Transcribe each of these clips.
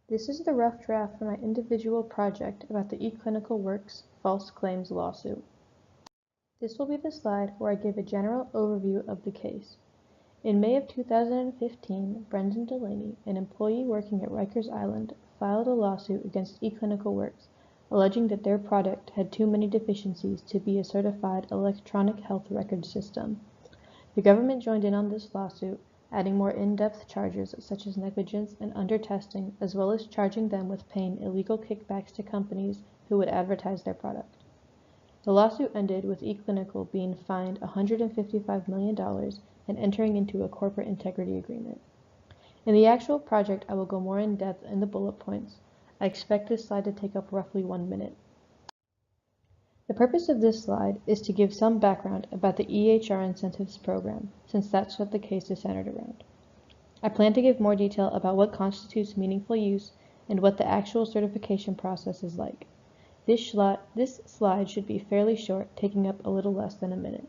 This is the rough draft for my individual project about the eClinicalWorks false claims lawsuit. This will be the slide where I give a general overview of the case. In May of 2015, Brendan Delaney, an employee working at Rikers Island, filed a lawsuit against eClinicalWorks, alleging that their product had too many deficiencies to be a certified electronic health record system. The government joined in on this lawsuit, adding more in-depth charges such as negligence and under-testing, as well as charging them with paying illegal kickbacks to companies who would advertise their product. The lawsuit ended with eClinical being fined $155 million and entering into a corporate integrity agreement. In the actual project, I will go more in depth in the bullet points. I expect this slide to take up roughly 1 minute. The purpose of this slide is to give some background about the EHR incentives program, since that's what the case is centered around. I plan to give more detail about what constitutes meaningful use and what the actual certification process is like. This slide should be fairly short, taking up a little less than a minute.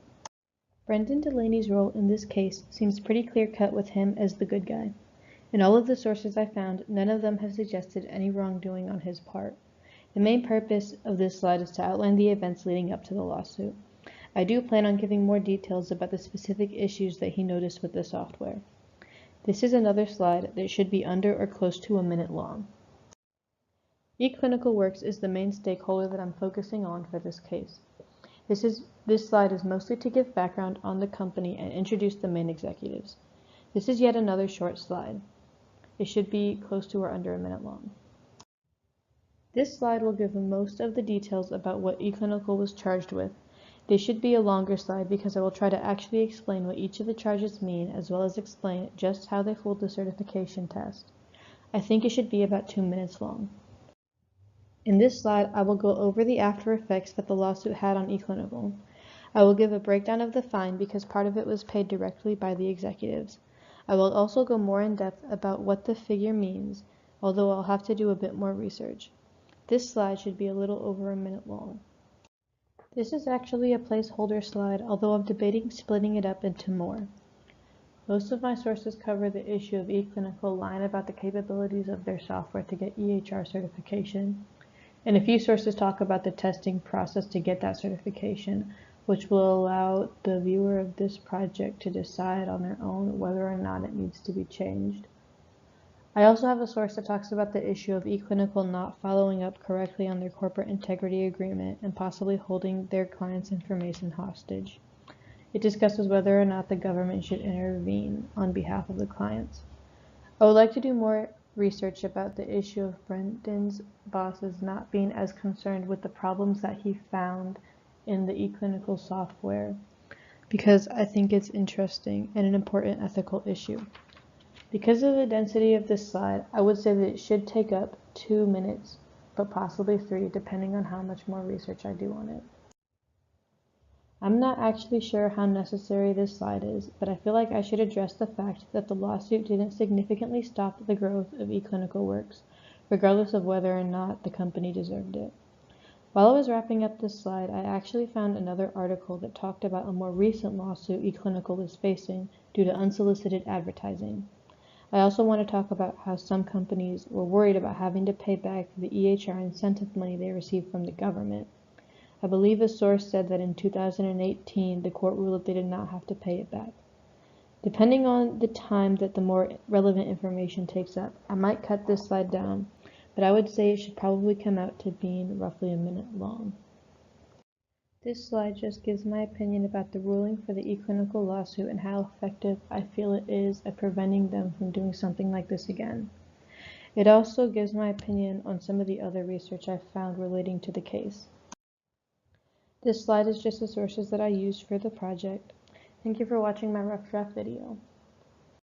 Brendan Delaney's role in this case seems pretty clear-cut with him as the good guy. In all of the sources I found, none of them have suggested any wrongdoing on his part. The main purpose of this slide is to outline the events leading up to the lawsuit. I do plan on giving more details about the specific issues that he noticed with the software. This is another slide that should be under or close to a minute long. eClinicalWorks is the main stakeholder that I'm focusing on for this case. This slide is mostly to give background on the company and introduce the main executives. This is yet another short slide. It should be close to or under a minute long. This slide will give most of the details about what eClinical was charged with. This should be a longer slide because I will try to actually explain what each of the charges mean, as well as explain just how they fooled the certification test. I think it should be about 2 minutes long. In this slide, I will go over the after effects that the lawsuit had on eClinical. I will give a breakdown of the fine because part of it was paid directly by the executives. I will also go more in depth about what the figure means, although I'll have to do a bit more research. This slide should be a little over a minute long. This is actually a placeholder slide, although I'm debating splitting it up into more. Most of my sources cover the issue of eClinical lying about the capabilities of their software to get EHR certification. And a few sources talk about the testing process to get that certification, which will allow the viewer of this project to decide on their own whether or not it needs to be changed. I also have a source that talks about the issue of eClinical not following up correctly on their corporate integrity agreement and possibly holding their clients' information hostage. It discusses whether or not the government should intervene on behalf of the clients. I would like to do more research about the issue of Brendan's bosses not being as concerned with the problems that he found in the eClinical software, because I think it's interesting and an important ethical issue. Because of the density of this slide, I would say that it should take up 2 minutes, but possibly 3, depending on how much more research I do on it. I'm not actually sure how necessary this slide is, but I feel like I should address the fact that the lawsuit didn't significantly stop the growth of eClinicalWorks, regardless of whether or not the company deserved it. While I was wrapping up this slide, I actually found another article that talked about a more recent lawsuit eClinical is facing due to unsolicited advertising. I also want to talk about how some companies were worried about having to pay back the EHR incentive money they received from the government. I believe a source said that in 2018, the court ruled that they did not have to pay it back. Depending on the time that the more relevant information takes up, I might cut this slide down, but I would say it should probably come out to being roughly a minute long. This slide just gives my opinion about the ruling for the eClinical lawsuit and how effective I feel it is at preventing them from doing something like this again. It also gives my opinion on some of the other research I've found relating to the case. This slide is just the sources that I used for the project. Thank you for watching my rough draft video.